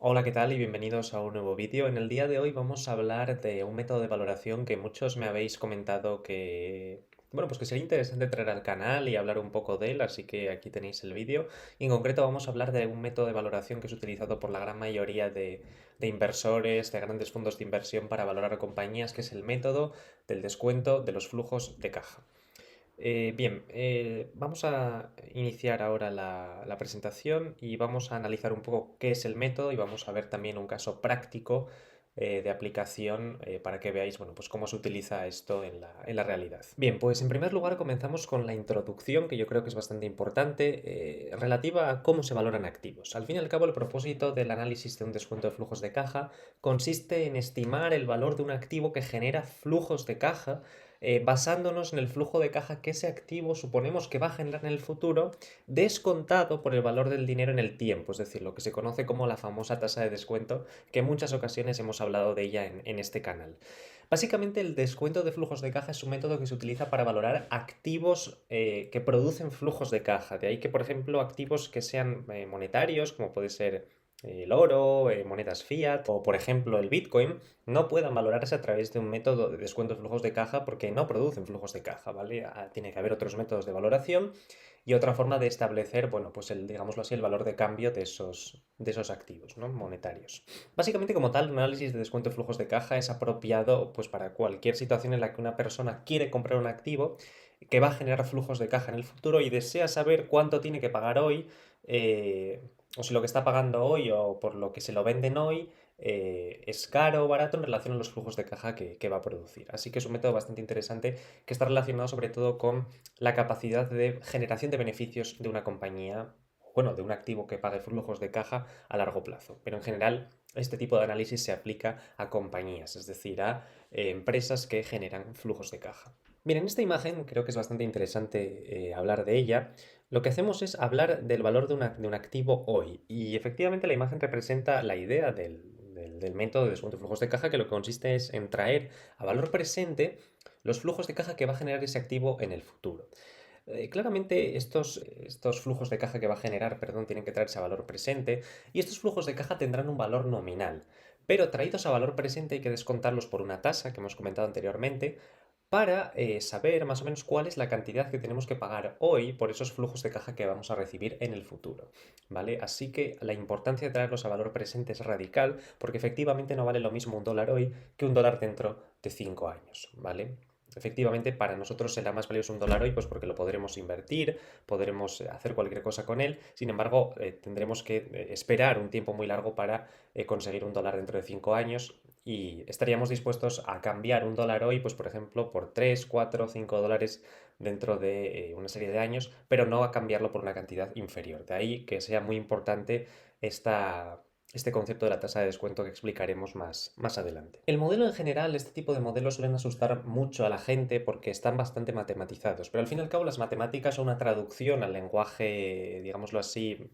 Hola, ¿qué tal? Y bienvenidos a un nuevo vídeo. En el día de hoy vamos a hablar de un método de valoración que muchos me habéis comentado pues que sería interesante traer al canal y hablar un poco de él, así que aquí tenéis el vídeo. Y en concreto vamos a hablar de un método de valoración que es utilizado por la gran mayoría de inversores, de grandes fondos de inversión para valorar compañías, que es el método del descuento de los flujos de caja. Vamos a iniciar ahora la presentación y vamos a analizar un poco qué es el método y vamos a ver también un caso práctico de aplicación para que veáis, bueno, pues cómo se utiliza esto en la realidad. Bien, pues en primer lugar comenzamos con la introducción, que yo creo que es bastante importante, relativa a cómo se valoran activos. Al fin y al cabo, el propósito del análisis de un descuento de flujos de caja consiste en estimar el valor de un activo que genera flujos de caja basándonos en el flujo de caja que ese activo suponemos que va a generar en el futuro, descontado por el valor del dinero en el tiempo, es decir, lo que se conoce como la famosa tasa de descuento, que en muchas ocasiones hemos hablado de ella en este canal. Básicamente, el descuento de flujos de caja es un método que se utiliza para valorar activos que producen flujos de caja. De ahí que, por ejemplo, activos que sean monetarios, como puede ser el oro, monedas fiat o, por ejemplo, el Bitcoin, no puedan valorarse a través de un método de descuento de flujos de caja porque no producen flujos de caja, ¿vale? Tiene que haber otros métodos de valoración y otra forma de establecer, bueno, pues digámoslo así, el valor de cambio de esos activos, ¿no? Monetarios. Básicamente, como tal, un análisis de descuento de flujos de caja es apropiado pues para cualquier situación en la que una persona quiere comprar un activo que va a generar flujos de caja en el futuro y desea saber cuánto tiene que pagar hoy, o si lo que está pagando hoy o por lo que se lo venden hoy es caro o barato en relación a los flujos de caja que va a producir. Así que es un método bastante interesante que está relacionado sobre todo con la capacidad de generación de beneficios de una compañía, bueno, de un activo que pague flujos de caja a largo plazo. Pero en general, este tipo de análisis se aplica a compañías, es decir, a empresas que generan flujos de caja. Bien, en esta imagen creo que es bastante interesante hablar de ella. Lo que hacemos es hablar del valor de un activo hoy. Y efectivamente la imagen representa la idea del método de descuento de flujos de caja, que lo que consiste es en traer a valor presente los flujos de caja que va a generar ese activo en el futuro. Claramente estos flujos de caja que va a generar, perdón, tienen que traerse a valor presente y estos flujos de caja tendrán un valor nominal. Pero traídos a valor presente hay que descontarlos por una tasa que hemos comentado anteriormente para saber más o menos cuál es la cantidad que tenemos que pagar hoy por esos flujos de caja que vamos a recibir en el futuro, ¿vale? Así que la importancia de traerlos a valor presente es radical porque efectivamente no vale lo mismo un dólar hoy que un dólar dentro de 5 años, ¿vale? Efectivamente, para nosotros será más valioso un dólar hoy, pues porque lo podremos invertir, podremos hacer cualquier cosa con él. Sin embargo, tendremos que esperar un tiempo muy largo para conseguir un dólar dentro de 5 años y estaríamos dispuestos a cambiar un dólar hoy, pues por ejemplo, por 3 4 5 dólares dentro de una serie de años, pero no a cambiarlo por una cantidad inferior. De ahí que sea muy importante este concepto de la tasa de descuento que explicaremos más adelante. El modelo en general, este tipo de modelos suelen asustar mucho a la gente porque están bastante matematizados, pero al fin y al cabo las matemáticas son una traducción al lenguaje, digámoslo así,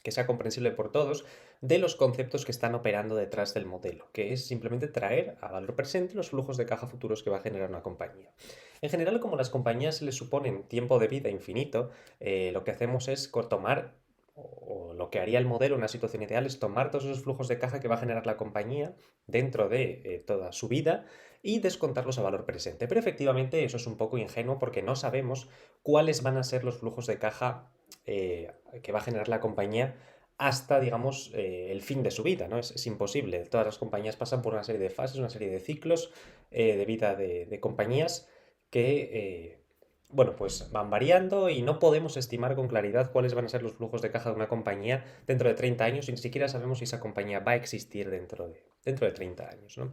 que sea comprensible por todos, de los conceptos que están operando detrás del modelo, que es simplemente traer a valor presente los flujos de caja futuros que va a generar una compañía. En general, como las compañías les suponen tiempo de vida infinito, lo que hacemos es tomar o lo que haría el modelo en una situación ideal es tomar todos esos flujos de caja que va a generar la compañía dentro de toda su vida y descontarlos a valor presente. Pero efectivamente eso es un poco ingenuo porque no sabemos cuáles van a ser los flujos de caja que va a generar la compañía hasta, digamos, el fin de su vida, ¿no? Es imposible. Todas las compañías pasan por una serie de fases, una serie de ciclos de vida de compañías que, bueno, pues van variando y no podemos estimar con claridad cuáles van a ser los flujos de caja de una compañía dentro de 30 años y ni siquiera sabemos si esa compañía va a existir dentro de 30 años, ¿no?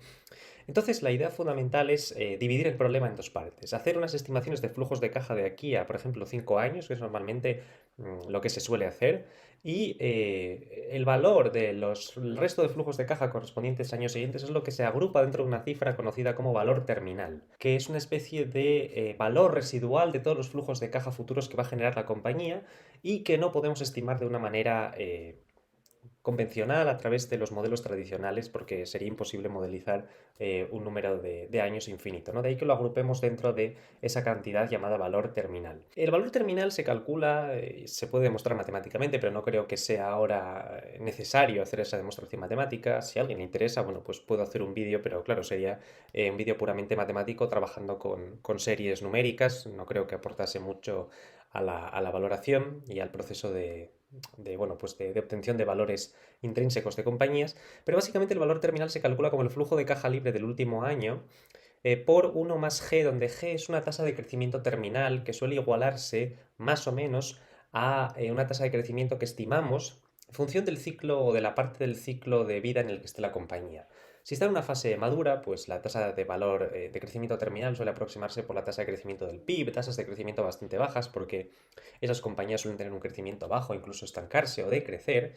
Entonces, la idea fundamental es dividir el problema en dos partes. Hacer unas estimaciones de flujos de caja de aquí a, por ejemplo, 5 años, que es normalmente lo que se suele hacer, y el valor el resto de flujos de caja correspondientes a años siguientes es lo que se agrupa dentro de una cifra conocida como valor terminal, que es una especie de valor residual de todos los flujos de caja futuros que va a generar la compañía y que no podemos estimar de una manera convencional, a través de los modelos tradicionales, porque sería imposible modelizar un número de años infinito, ¿no? De ahí que lo agrupemos dentro de esa cantidad llamada valor terminal. El valor terminal se calcula, se puede demostrar matemáticamente, pero no creo que sea ahora necesario hacer esa demostración matemática. Si a alguien le interesa, bueno, pues puedo hacer un vídeo, pero claro, sería un vídeo puramente matemático trabajando con series numéricas. No creo que aportase mucho a la valoración y al proceso bueno, pues de obtención de valores intrínsecos de compañías, pero básicamente el valor terminal se calcula como el flujo de caja libre del último año por 1 más G, donde G es una tasa de crecimiento terminal que suele igualarse más o menos a una tasa de crecimiento que estimamos en función del ciclo o de la parte del ciclo de vida en el que esté la compañía. Si está en una fase madura, pues la tasa de valor de crecimiento terminal suele aproximarse por la tasa de crecimiento del PIB, tasas de crecimiento bastante bajas, porque esas compañías suelen tener un crecimiento bajo, incluso estancarse o decrecer.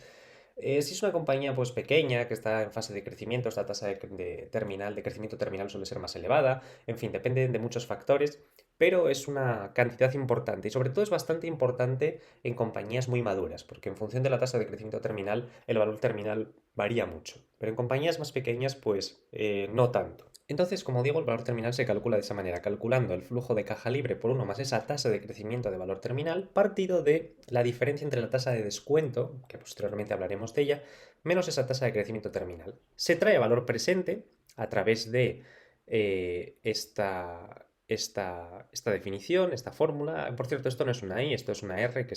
Si es una compañía pues pequeña que está en fase de crecimiento, esta tasa de crecimiento terminal suele ser más elevada. En fin, depende de muchos factores, pero es una cantidad importante y sobre todo es bastante importante en compañías muy maduras, porque en función de la tasa de crecimiento terminal el valor terminal varía mucho, pero en compañías más pequeñas pues no tanto. Entonces, como digo, el valor terminal se calcula de esa manera, calculando el flujo de caja libre por 1 más esa tasa de crecimiento de valor terminal, partido de la diferencia entre la tasa de descuento, que posteriormente hablaremos de ella, menos esa tasa de crecimiento terminal. Se trae a valor presente a través de esta definición, esta fórmula. Por cierto, esto no es una I, esto es una R, que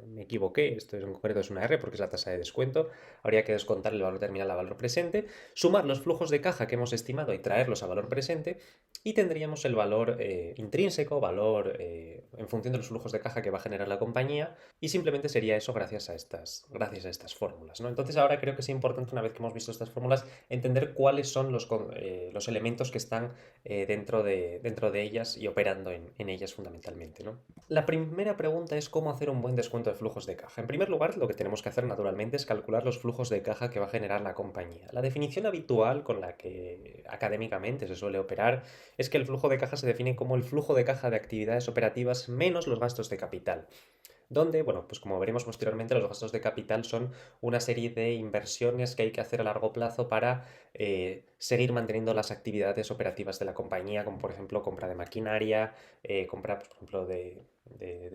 me equivoqué. Esto en concreto es una R porque es la tasa de descuento. Habría que descontar el valor terminal a valor presente, sumar los flujos de caja que hemos estimado y traerlos a valor presente, y tendríamos el valor intrínseco, valor en función de los flujos de caja que va a generar la compañía, y simplemente sería eso gracias a estas fórmulas, ¿no? Entonces ahora creo que es importante, una vez que hemos visto estas fórmulas, entender cuáles son los elementos que están dentro de ellas y operando en ellas fundamentalmente, ¿no? La primera pregunta es cómo hacer un buen descuento de flujos de caja. En primer lugar, lo que tenemos que hacer naturalmente es calcular los flujos de caja que va a generar la compañía. La definición habitual con la que académicamente se suele operar es que el flujo de caja se define como el flujo de caja de actividades operativas menos los gastos de capital, donde, bueno, pues como veremos posteriormente, los gastos de capital son una serie de inversiones que hay que hacer a largo plazo para seguir manteniendo las actividades operativas de la compañía, como por ejemplo compra de maquinaria, compra, por ejemplo, de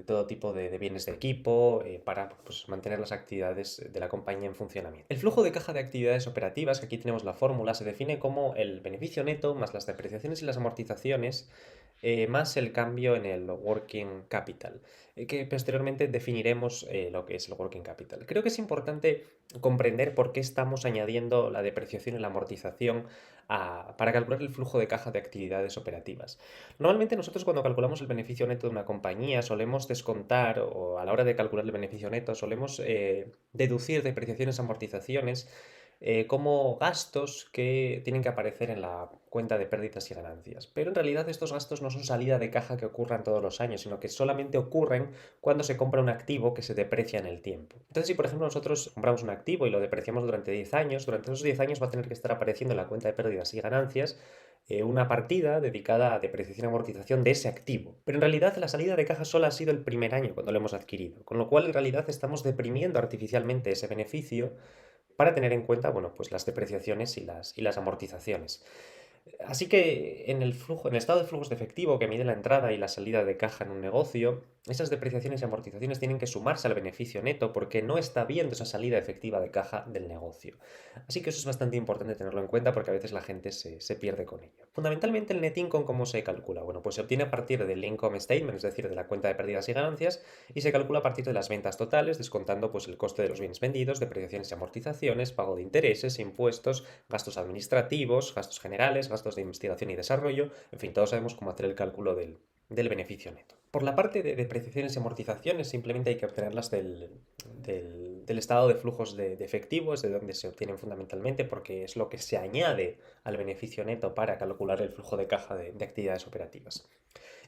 todo tipo de bienes de equipo, para pues, mantener las actividades de la compañía en funcionamiento. El flujo de caja de actividades operativas, que aquí tenemos la fórmula, se define como el beneficio neto más las depreciaciones y las amortizaciones, más el cambio en el working capital, que posteriormente definiremos lo que es el working capital. Creo que es importante comprender por qué estamos añadiendo la depreciación y la amortización para calcular el flujo de caja de actividades operativas. Normalmente nosotros, cuando calculamos el beneficio neto de una compañía, solemos descontar, o a la hora de calcular el beneficio neto solemos deducir depreciaciones, amortizaciones, como gastos que tienen que aparecer en la cuenta de pérdidas y ganancias. Pero en realidad estos gastos no son salida de caja que ocurran todos los años, sino que solamente ocurren cuando se compra un activo que se deprecia en el tiempo. Entonces, si por ejemplo nosotros compramos un activo y lo depreciamos durante 10 años, durante esos 10 años va a tener que estar apareciendo en la cuenta de pérdidas y ganancias una partida dedicada a depreciación y amortización de ese activo. Pero en realidad la salida de caja solo ha sido el primer año cuando lo hemos adquirido, con lo cual en realidad estamos deprimiendo artificialmente ese beneficio para tener en cuenta, bueno, pues las depreciaciones y las amortizaciones. Así que en el flujo, en el estado de flujos de efectivo que mide la entrada y la salida de caja en un negocio, esas depreciaciones y amortizaciones tienen que sumarse al beneficio neto porque no está viendo esa salida efectiva de caja del negocio. Así que eso es bastante importante tenerlo en cuenta porque a veces la gente se pierde con ello. Fundamentalmente el net income, ¿cómo se calcula? Bueno, pues se obtiene a partir del income statement, es decir, de la cuenta de pérdidas y ganancias, y se calcula a partir de las ventas totales, descontando pues el coste de los bienes vendidos, depreciaciones y amortizaciones, pago de intereses, impuestos, gastos administrativos, gastos generales, gastos de investigación y desarrollo, en fin, todos sabemos cómo hacer el cálculo del beneficio neto. Por la parte de depreciaciones y amortizaciones, simplemente hay que obtenerlas del estado de flujos de efectivo, es de donde se obtienen fundamentalmente, porque es lo que se añade al beneficio neto para calcular el flujo de caja de actividades operativas.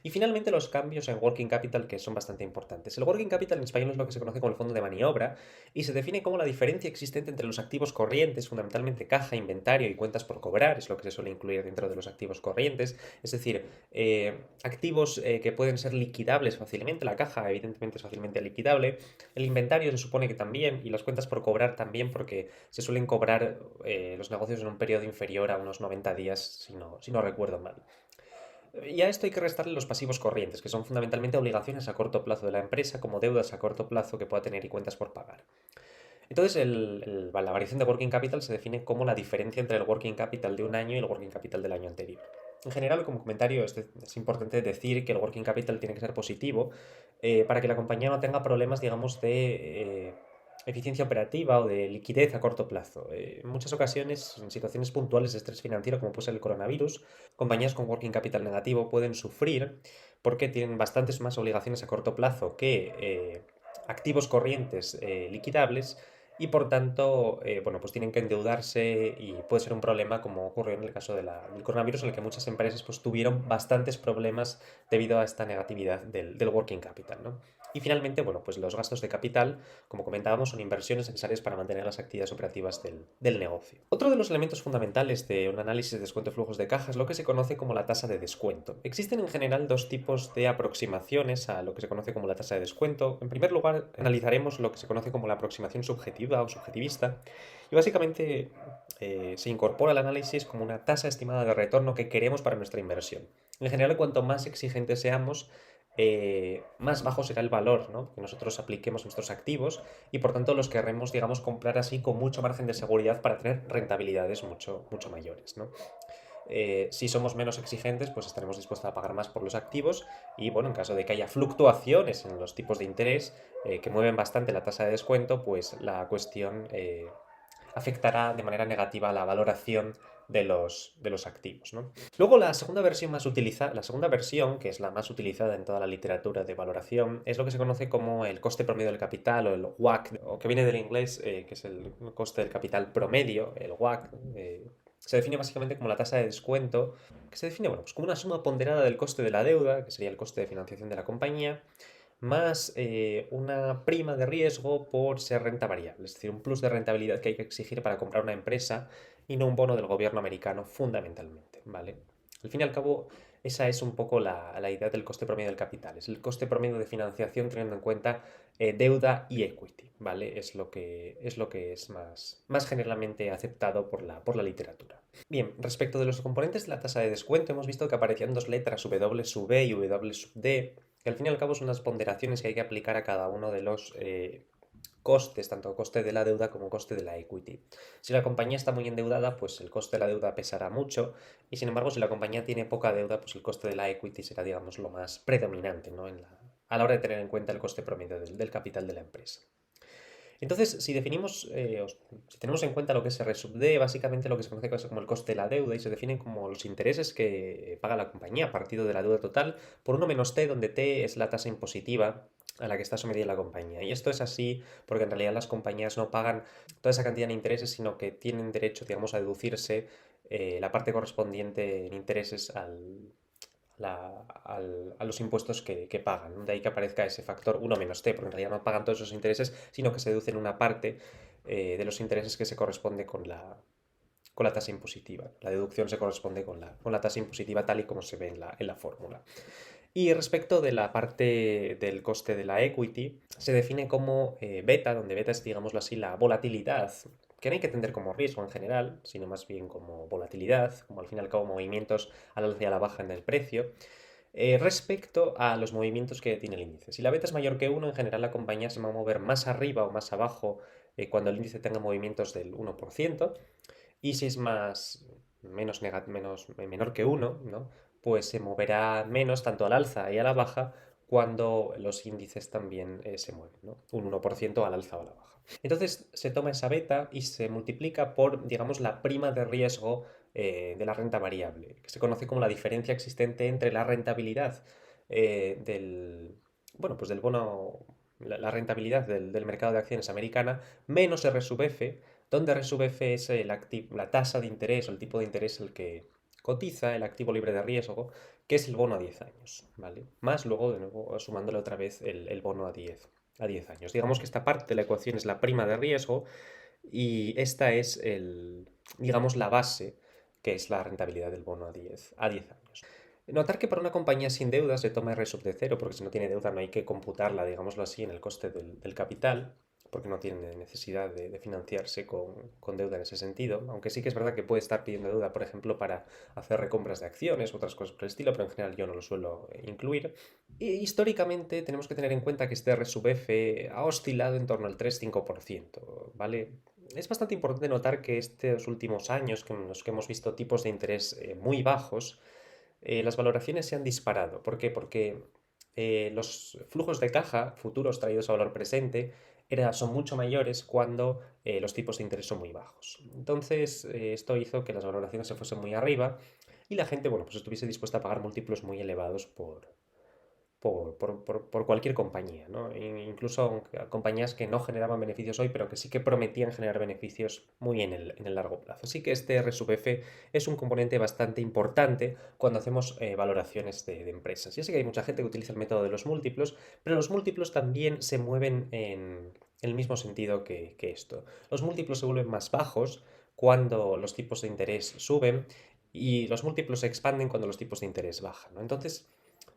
Y finalmente los cambios en working capital que son bastante importantes. El working capital en español es lo que se conoce como el fondo de maniobra y se define como la diferencia existente entre los activos corrientes, fundamentalmente caja, inventario y cuentas por cobrar, es lo que se suele incluir dentro de los activos corrientes, es decir, activos que pueden ser liquidables fácilmente, la caja evidentemente es fácilmente liquidable, el inventario se supone que también y las cuentas por cobrar también porque se suelen cobrar los negocios en un periodo inferior a unos 90 días si no recuerdo mal. Y a esto hay que restarle los pasivos corrientes, que son fundamentalmente obligaciones a corto plazo de la empresa, como deudas a corto plazo que pueda tener y cuentas por pagar. Entonces, la variación de working capital se define como la diferencia entre el working capital de un año y el working capital del año anterior. En general, como comentario, es importante decir que el working capital tiene que ser positivo para que la compañía no tenga problemas, digamos, de eficiencia operativa o de liquidez a corto plazo. En muchas ocasiones, en situaciones puntuales de estrés financiero, como puede ser el coronavirus, compañías con working capital negativo pueden sufrir porque tienen bastantes más obligaciones a corto plazo que activos corrientes liquidables y por tanto, bueno, pues tienen que endeudarse y puede ser un problema como ocurrió en el caso del coronavirus, en el que muchas empresas pues, tuvieron bastantes problemas debido a esta negatividad del working capital, ¿no? Y finalmente, bueno, pues los gastos de capital, como comentábamos, son inversiones necesarias para mantener las actividades operativas del negocio. Otro de los elementos fundamentales de un análisis de descuento de flujos de caja es lo que se conoce como la tasa de descuento. Existen en general dos tipos de aproximaciones a lo que se conoce como la tasa de descuento. En primer lugar, analizaremos lo que se conoce como la aproximación subjetiva o subjetivista y básicamente se incorpora al análisis como una tasa estimada de retorno que queremos para nuestra inversión. En general, cuanto más exigentes seamos, más bajo será el valor, ¿no?, que nosotros apliquemos a nuestros activos y por tanto los querremos, digamos, comprar así con mucho margen de seguridad para tener rentabilidades mucho mayores, ¿no? Si somos menos exigentes, pues estaremos dispuestos a pagar más por los activos y bueno, en caso de que haya fluctuaciones en los tipos de interés que mueven bastante la tasa de descuento, pues la cuestión afectará de manera negativa a la valoración de los activos, ¿no? Luego la segunda versión la segunda versión, que es la más utilizada en toda la literatura de valoración, es lo que se conoce como el coste promedio del capital o el WACC, o que viene del inglés, que es el coste del capital promedio, el WACC. Se define básicamente como la tasa de descuento, que se define, bueno, pues como una suma ponderada del coste de la deuda, que sería el coste de financiación de la compañía, más una prima de riesgo por ser renta variable, es decir, un plus de rentabilidad que hay que exigir para comprar una empresa y no un bono del gobierno americano fundamentalmente, ¿vale? Al fin y al cabo, esa es un poco la idea del coste promedio del capital, es el coste promedio de financiación teniendo en cuenta deuda y equity, ¿vale? Es lo que es más generalmente aceptado por la literatura. Bien, respecto de los componentes de la tasa de descuento, hemos visto que aparecían dos letras, W sub B y W sub D, que al fin y al cabo son las ponderaciones que hay que aplicar a cada uno de los costes, tanto coste de la deuda como coste de la equity. Si la compañía está muy endeudada, pues el coste de la deuda pesará mucho, y sin embargo, si la compañía tiene poca deuda, pues el coste de la equity será, digamos, lo más predominante, ¿no?, a la hora de tener en cuenta el coste promedio del capital de la empresa. Entonces, si definimos, si tenemos en cuenta lo que es R sub D, básicamente lo que se conoce como el coste de la deuda y se definen como los intereses que paga la compañía partido de la deuda total por 1 menos T, donde T es la tasa impositiva a la que está sometida la compañía. Y esto es así porque en realidad las compañías no pagan toda esa cantidad de intereses, sino que tienen derecho, digamos, a deducirse la parte correspondiente en intereses a los impuestos que pagan, ¿no? De ahí que aparezca ese factor 1 menos t, porque en realidad no pagan todos esos intereses, sino que se deducen una parte de los intereses que se corresponde con la tasa impositiva. La deducción se corresponde con la tasa impositiva tal y como se ve en la fórmula. Y respecto de la parte del coste de la equity, se define como beta, donde beta es, digámoslo así, la volatilidad, que no hay que entender como riesgo en general, sino más bien como volatilidad, como al fin y al cabo movimientos al alza y a la baja en el precio, respecto a los movimientos que tiene el índice. Si la beta es mayor que 1, en general la compañía se va a mover más arriba o más abajo cuando el índice tenga movimientos del 1%, y si es menor que 1, ¿no?, pues se moverá menos tanto al alza y a la baja cuando los índices también se mueven, ¿no?, un 1% al alza o a la baja. Entonces se toma esa beta y se multiplica por, digamos, la prima de riesgo de la renta variable, que se conoce como la diferencia existente entre la rentabilidad bueno, pues del bono, la rentabilidad del mercado de acciones americana, menos R sub F, donde R sub F es la tasa de interés o el tipo de interés cotiza el activo libre de riesgo, que es el bono a 10 años, ¿vale? Más luego, de nuevo, sumándole otra vez el bono a 10 años. Digamos que esta parte de la ecuación es la prima de riesgo y esta es digamos, la base, que es la rentabilidad del bono a 10 años. Notar que para una compañía sin deuda se toma R sub de cero, porque si no tiene deuda no hay que computarla, digámoslo así, en el coste del capital, porque no tiene necesidad de financiarse con deuda en ese sentido, aunque sí que es verdad que puede estar pidiendo deuda, por ejemplo, para hacer recompras de acciones, otras cosas por el estilo, pero en general yo no lo suelo incluir. Y históricamente tenemos que tener en cuenta que este R sub F ha oscilado en torno al 3-5%, ¿vale? Es bastante importante notar que estos últimos años, en los que hemos visto tipos de interés muy bajos, las valoraciones se han disparado. ¿Por qué? Porque los flujos de caja futuros traídos a valor presente son mucho mayores cuando los tipos de interés son muy bajos. Entonces, esto hizo que las valoraciones se fuesen muy arriba y la gente, bueno, pues estuviese dispuesta a pagar múltiplos muy elevados por cualquier compañía, ¿no? Incluso compañías que no generaban beneficios hoy, pero que sí que prometían generar beneficios muy en el largo plazo. Así que este R sub F es un componente bastante importante cuando hacemos valoraciones de empresas. Ya sé que hay mucha gente que utiliza el método de los múltiplos, pero los múltiplos también se mueven en el mismo sentido que esto. Los múltiplos se vuelven más bajos cuando los tipos de interés suben y los múltiplos se expanden cuando los tipos de interés bajan, ¿no? Entonces,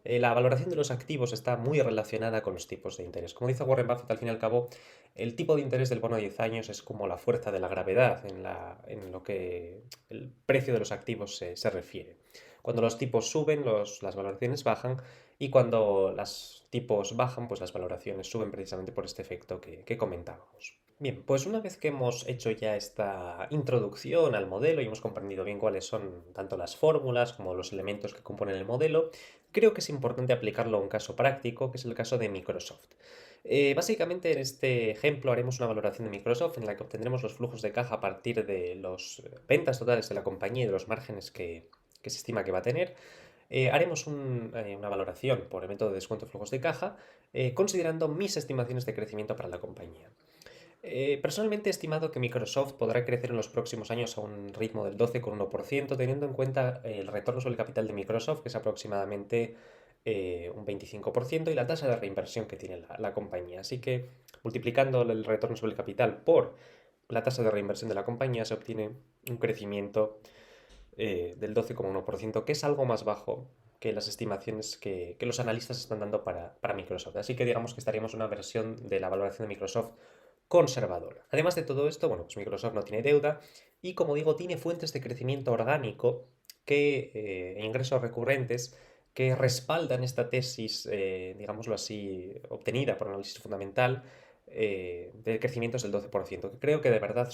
la valoración de los activos está muy relacionada con los tipos de interés. Como dice Warren Buffett, al fin y al cabo, el tipo de interés del bono a 10 años es como la fuerza de la gravedad en lo que el precio de los activos se refiere. Cuando los tipos suben, las valoraciones bajan y cuando los tipos bajan, pues las valoraciones suben precisamente por este efecto que comentábamos. Bien, pues una vez que hemos hecho ya esta introducción al modelo y hemos comprendido bien cuáles son tanto las fórmulas como los elementos que componen el modelo, creo que es importante aplicarlo a un caso práctico, que es el caso de Microsoft. Básicamente en este ejemplo haremos una valoración de Microsoft en la que obtendremos los flujos de caja a partir de las ventas totales de la compañía y de los márgenes que se estima que va a tener. Haremos una valoración por el método de descuento de flujos de caja, considerando mis estimaciones de crecimiento para la compañía. Personalmente he estimado que Microsoft podrá crecer en los próximos años a un ritmo del 12,1%, teniendo en cuenta el retorno sobre el capital de Microsoft, que es aproximadamente un 25%, y la tasa de reinversión que tiene la compañía. Así que multiplicando el retorno sobre el capital por la tasa de reinversión de la compañía se obtiene un crecimiento del 12,1%, que es algo más bajo que las estimaciones que los analistas están dando para Microsoft. Así que digamos que estaríamos en una versión de la valoración de Microsoft conservadora. Además de todo esto, bueno, pues Microsoft no tiene deuda y, como digo, tiene fuentes de crecimiento orgánico ingresos recurrentes que respaldan esta tesis, digámoslo así, obtenida por análisis fundamental de crecimientos del 12%, que creo que de verdad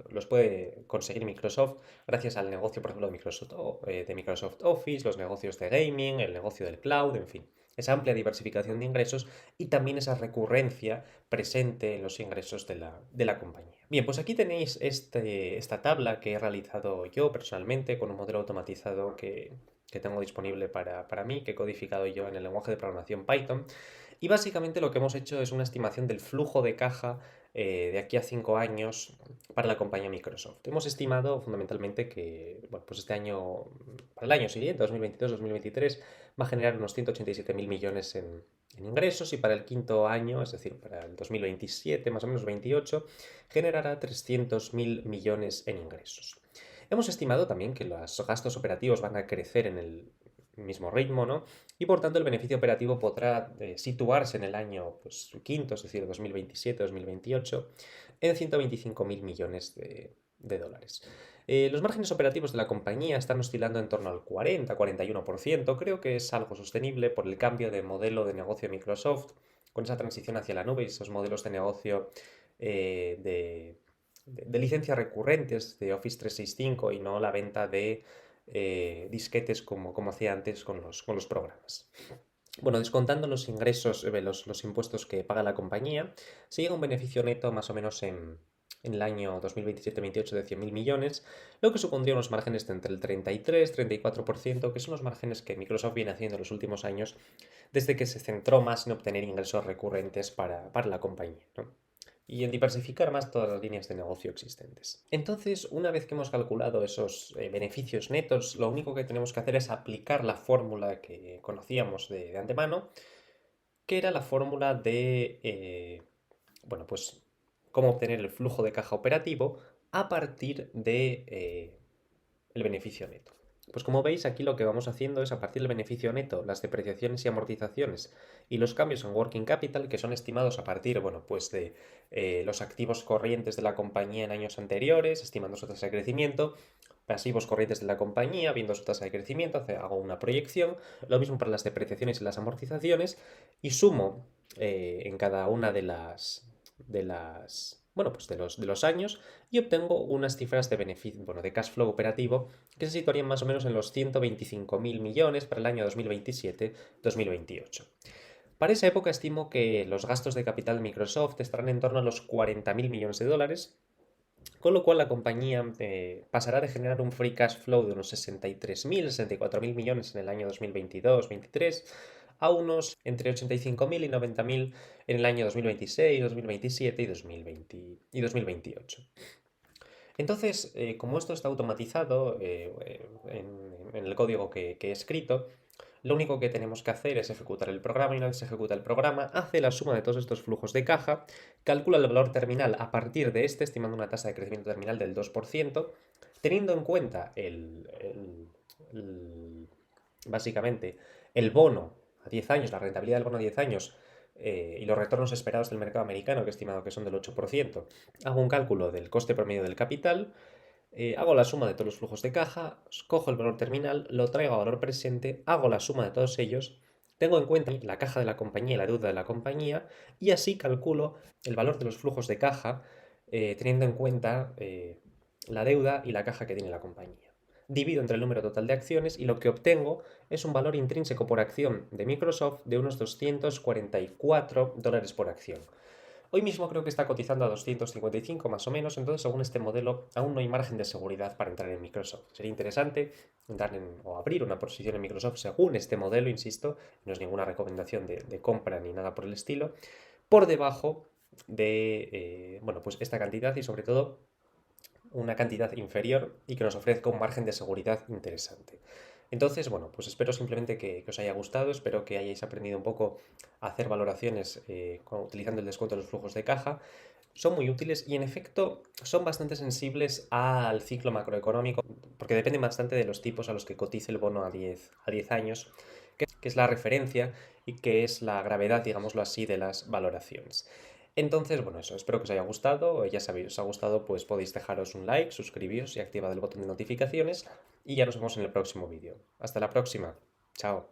los puede conseguir Microsoft gracias al negocio, por ejemplo, de Microsoft Office, los negocios de gaming, el negocio del cloud, en fin, esa amplia diversificación de ingresos y también esa recurrencia presente en los ingresos de la compañía. Bien, pues aquí tenéis esta tabla que he realizado yo personalmente con un modelo automatizado que tengo disponible para mí, que he codificado yo en el lenguaje de programación Python. Y básicamente lo que hemos hecho es una estimación del flujo de caja de aquí a 5 años para la compañía Microsoft. Hemos estimado fundamentalmente que, bueno, pues este año, para el año siguiente, 2022-2023, va a generar unos 187.000 millones en ingresos y para el quinto año, es decir, para el 2027, más o menos 28, generará 300.000 millones en ingresos. Hemos estimado también que los gastos operativos van a crecer en el mismo ritmo, ¿no? Y por tanto el beneficio operativo podrá situarse en el año pues, quinto, es decir, 2027-2028, en 125.000 millones de dólares. Los márgenes operativos de la compañía están oscilando en torno al 40-41%. Creo que es algo sostenible por el cambio de modelo de negocio de Microsoft, con esa transición hacia la nube y esos modelos de negocio de licencias recurrentes de Office 365 y no la venta de disquetes como hacía antes con los programas. Bueno, descontando los ingresos, los impuestos que paga la compañía, se llega a un beneficio neto más o menos en el año 2027-28 de 100.000 millones, lo que supondría unos márgenes de entre el 33-34%, que son los márgenes que Microsoft viene haciendo en los últimos años desde que se centró más en obtener ingresos recurrentes para la compañía, ¿no? y en diversificar más todas las líneas de negocio existentes. Entonces, una vez que hemos calculado esos beneficios netos, lo único que tenemos que hacer es aplicar la fórmula que conocíamos de antemano, que era la fórmula de, bueno, pues cómo obtener el flujo de caja operativo a partir de el beneficio neto. Pues como veis, aquí lo que vamos haciendo es a partir del beneficio neto, las depreciaciones y amortizaciones y los cambios en working capital, que son estimados a partir, bueno, pues de los activos corrientes de la compañía en años anteriores, estimando su tasa de crecimiento, pasivos corrientes de la compañía, viendo su tasa de crecimiento, hago una proyección, lo mismo para las depreciaciones y las amortizaciones, y sumo en cada una bueno, pues de los años y obtengo unas cifras de beneficio, bueno, de cash flow operativo que se situarían más o menos en los 125.000 millones para el año 2027-2028. Para esa época estimo que los gastos de capital de Microsoft estarán en torno a los 40.000 millones de dólares, con lo cual la compañía pasará de generar un free cash flow de unos 63.000, 64.000 millones en el año 2022-2023 a unos entre 85.000 y 90.000 en el año 2026, 2027 y 2028. Entonces, como esto está automatizado en el código que he escrito, lo único que tenemos que hacer es ejecutar el programa y una vez se ejecuta el programa, hace la suma de todos estos flujos de caja, calcula el valor terminal a partir de este, estimando una tasa de crecimiento terminal del 2%, teniendo en cuenta básicamente el bono a 10 años, la rentabilidad del bono a 10 años y los retornos esperados del mercado americano, que he estimado que son del 8%, hago un cálculo del coste promedio del capital, hago la suma de todos los flujos de caja, cojo el valor terminal, lo traigo a valor presente, hago la suma de todos ellos, tengo en cuenta la caja de la compañía y la deuda de la compañía, y así calculo el valor de los flujos de caja teniendo en cuenta la deuda y la caja que tiene la compañía. Divido entre el número total de acciones y lo que obtengo es un valor intrínseco por acción de Microsoft de unos $244 por acción. Hoy mismo creo que está cotizando a 255 más o menos, entonces según este modelo aún no hay margen de seguridad para entrar en Microsoft. Sería interesante o abrir una posición en Microsoft según este modelo, insisto, no es ninguna recomendación de compra ni nada por el estilo, por debajo de bueno, pues esta cantidad y sobre todo una cantidad inferior y que nos ofrezca un margen de seguridad interesante. Entonces, bueno, pues espero simplemente que os haya gustado, espero que hayáis aprendido un poco a hacer valoraciones utilizando el descuento de los flujos de caja. Son muy útiles y en efecto son bastante sensibles al ciclo macroeconómico porque dependen bastante de los tipos a los que cotice el bono a 10 años, que es la referencia y que es la gravedad, digámoslo así, de las valoraciones. Entonces, bueno, eso, espero que os haya gustado. Ya sabéis, os ha gustado, pues podéis dejaros un like, suscribiros y activad el botón de notificaciones. Y ya nos vemos en el próximo vídeo. Hasta la próxima. Chao.